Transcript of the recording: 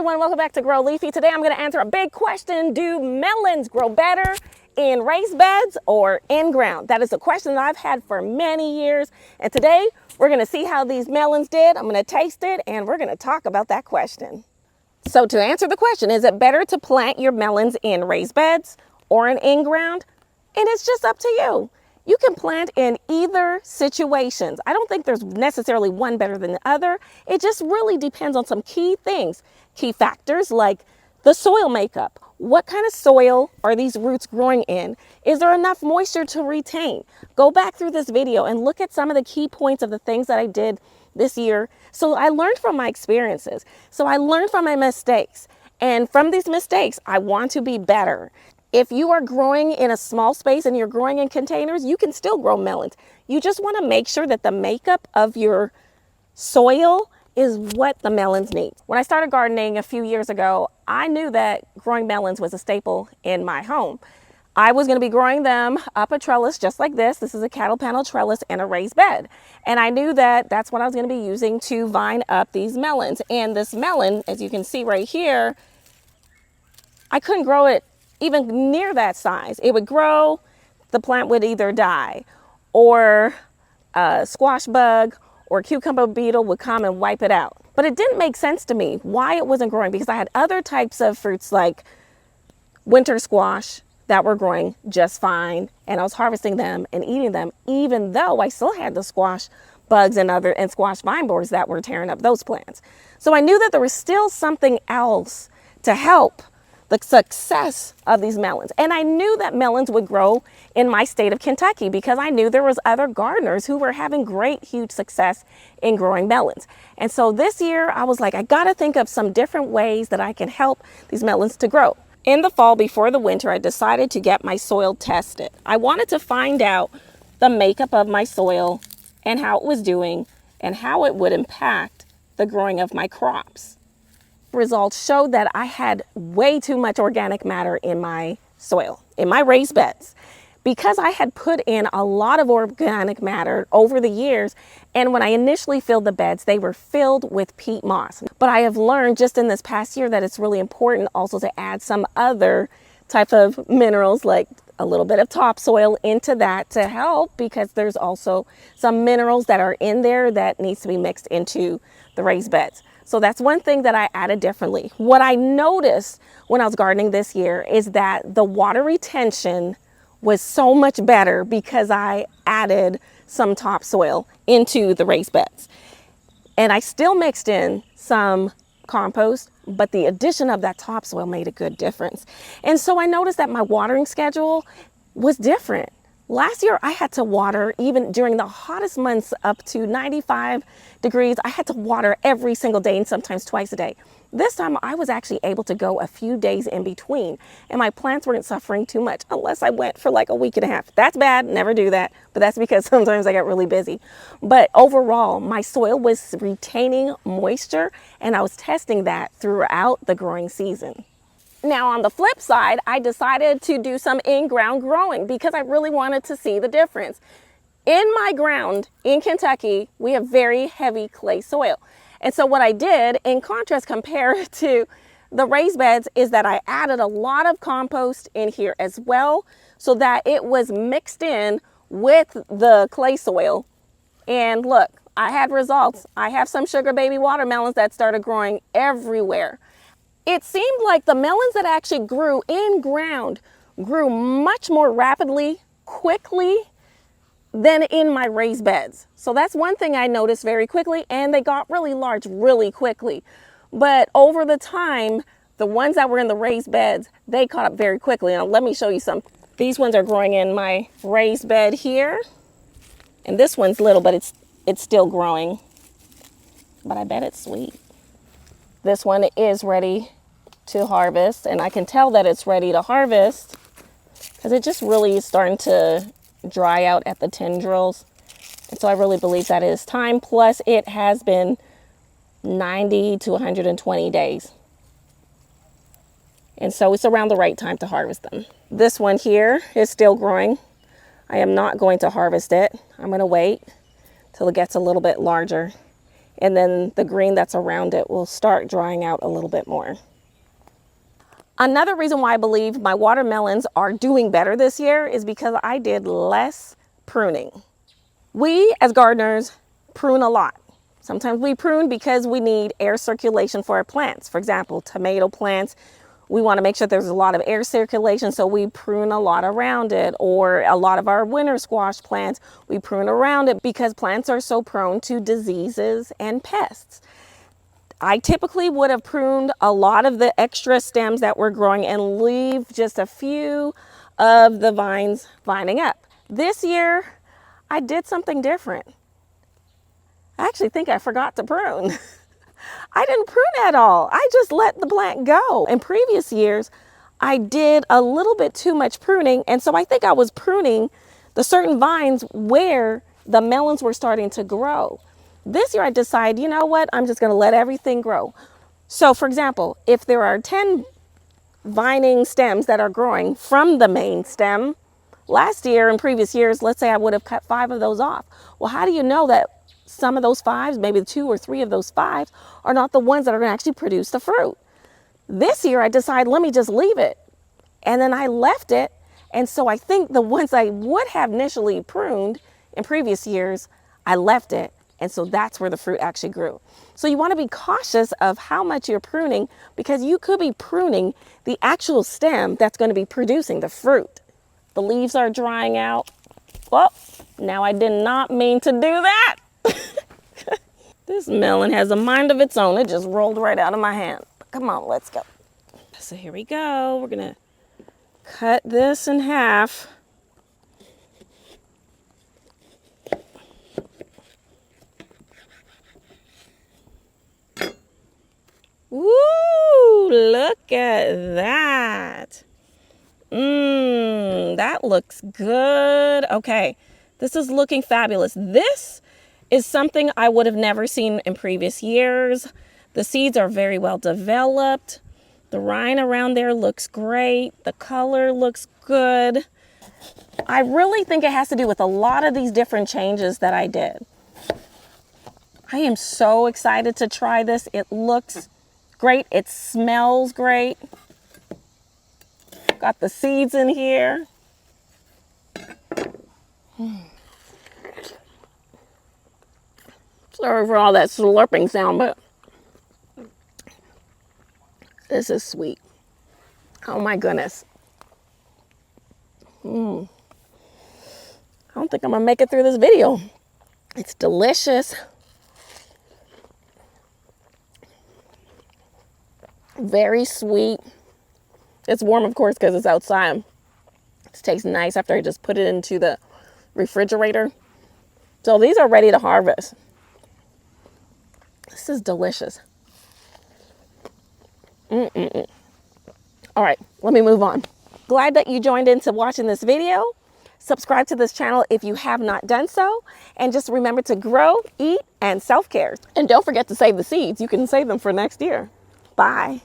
everyone, welcome back to Grow Leafy. Today I'm going to answer a big question. Do melons grow better in raised beds or in ground? That is a question that I've had for many years. And today we're going to see how these melons did. I'm going to taste it and we're going to talk about that question. So to answer the question, is it better to plant your melons in raised beds or in ground? And it's just up to you. You can plant in either situations. I don't think there's necessarily one better than the other. It just really depends on some key things, key factors like the soil makeup. What kind of soil are these roots growing in? Is there enough moisture to retain? Go back through this video and look at some of the key points of the things that I did this year. So I learned from my experiences. So I learned from my mistakes. And from these mistakes, I want to be better. If you are growing in a small space and you're growing in containers, you can still grow melons. You just want to make sure that the makeup of your soil is what the melons need. When I started gardening a few years ago, I knew that growing melons was a staple in my home. I was going to be growing them up a trellis just like this. This is a cattle panel trellis and a raised bed. And I knew that that's what I was going to be using to vine up these melons. And this melon, as you can see right here, I couldn't grow it even near that size. It would grow, the plant would either die, or a squash bug or cucumber beetle would come and wipe it out. But it didn't make sense to me why it wasn't growing, because I had other types of fruits like winter squash that were growing just fine, and I was harvesting them and eating them, even though I still had the squash bugs and squash vine borers that were tearing up those plants. So I knew that there was still something else to help the success of these melons. And I knew that melons would grow in my state of Kentucky because I knew there was other gardeners who were having great, huge success in growing melons. And so this year I was like, I gotta think of some different ways that I can help these melons to grow. In the fall before the winter, I decided to get my soil tested. I wanted to find out the makeup of my soil and how it was doing and how it would impact the growing of my crops. Results showed that I had way too much organic matter in my soil, in my raised beds, because I had put in a lot of organic matter over the years. And when I initially filled the beds, they were filled with peat moss. But I have learned just in this past year that it's really important also to add some other type of minerals, like a little bit of topsoil into that to help, because there's also some minerals that are in there that needs to be mixed into the raised beds. So that's one thing that I added differently. What I noticed when I was gardening this year is that the water retention was so much better because I added some topsoil into the raised beds. And I still mixed in some compost, but the addition of that topsoil made a good difference. And so I noticed that my watering schedule was different. Last year, I had to water even during the hottest months up to 95 degrees. I had to water every single day and sometimes twice a day. This time, I was actually able to go a few days in between, and my plants weren't suffering too much unless I went for like a week and a half. That's bad, never do that, but that's because sometimes I get really busy. But overall, my soil was retaining moisture, and I was testing that throughout the growing season. Now on the flip side, I decided to do some in-ground growing because I really wanted to see the difference. In my ground in Kentucky, we have very heavy clay soil. And so what I did, in contrast compared to the raised beds, is that I added a lot of compost in here as well, so that it was mixed in with the clay soil. And look, I had results. I have some sugar baby watermelons that started growing everywhere. It seemed like the melons that actually grew in ground grew much more rapidly, quickly than in my raised beds. So that's one thing I noticed very quickly, and they got really large really quickly. But over the time, the ones that were in the raised beds, they caught up very quickly. Now let me show you some. These ones are growing in my raised bed here. And this one's little, but it's still growing. But I bet it's sweet. This one is ready to harvest, and I can tell that it's ready to harvest because it just really is starting to dry out at the tendrils. And so I really believe that it is time. Plus, it has been 90 to 120 days. And so it's around the right time to harvest them. This one here is still growing. I am not going to harvest it. I'm going to wait till it gets a little bit larger and then the green that's around it will start drying out a little bit more. Another reason why I believe my watermelons are doing better this year is because I did less pruning. We as gardeners prune a lot. Sometimes we prune because we need air circulation for our plants. For example, tomato plants, we want to make sure there's a lot of air circulation, so we prune a lot around it. Or a lot of our winter squash plants, we prune around it because plants are so prone to diseases and pests. I typically would have pruned a lot of the extra stems that were growing and leave just a few of the vines vining up. This year, I did something different. I actually think I forgot to prune. I didn't prune at all. I just let the plant go. In previous years, I did a little bit too much pruning, and so I think I was pruning the certain vines where the melons were starting to grow. This year I decided, you know what, I'm just going to let everything grow. So for example, if there are 10 vining stems that are growing from the main stem, last year and previous years, let's say I would have cut 5 of those off. Well, how do you know that some of those 5s, maybe 2 or 3 of those 5s, are not the ones that are going to actually produce the fruit? This year I decided, let me just leave it. And then I left it. And so I think the ones I would have initially pruned in previous years, I left it. And so that's where the fruit actually grew. So you want to be cautious of how much you're pruning, because you could be pruning the actual stem that's going to be producing the fruit. The leaves are drying out. Well, now I did not mean to do that. This melon has a mind of its own. It just rolled right out of my hand. Come on, let's go. So here we go. We're going to cut this in half. Woo! Look at that. That looks good. Okay, this is looking fabulous. This is something I would have never seen in previous years. The seeds are very well developed. The rind around there looks great. The color looks good. I really think it has to do with a lot of these different changes that I did. I am so excited to try this. It looks great. It smells great. Got the seeds in here. Sorry for all that slurping sound, but this is sweet. Oh my goodness. I don't think I'm gonna make it through this video. It's delicious. Very sweet. It's warm, of course, because it's outside. It tastes nice after I just put it into the refrigerator. So these are ready to harvest. This is delicious. All right, let me move on. Glad that you joined into watching this video. Subscribe to this channel if you have not done so. And just remember to grow, eat, and self-care. And don't forget to save the seeds. You can save them for next year. Bye.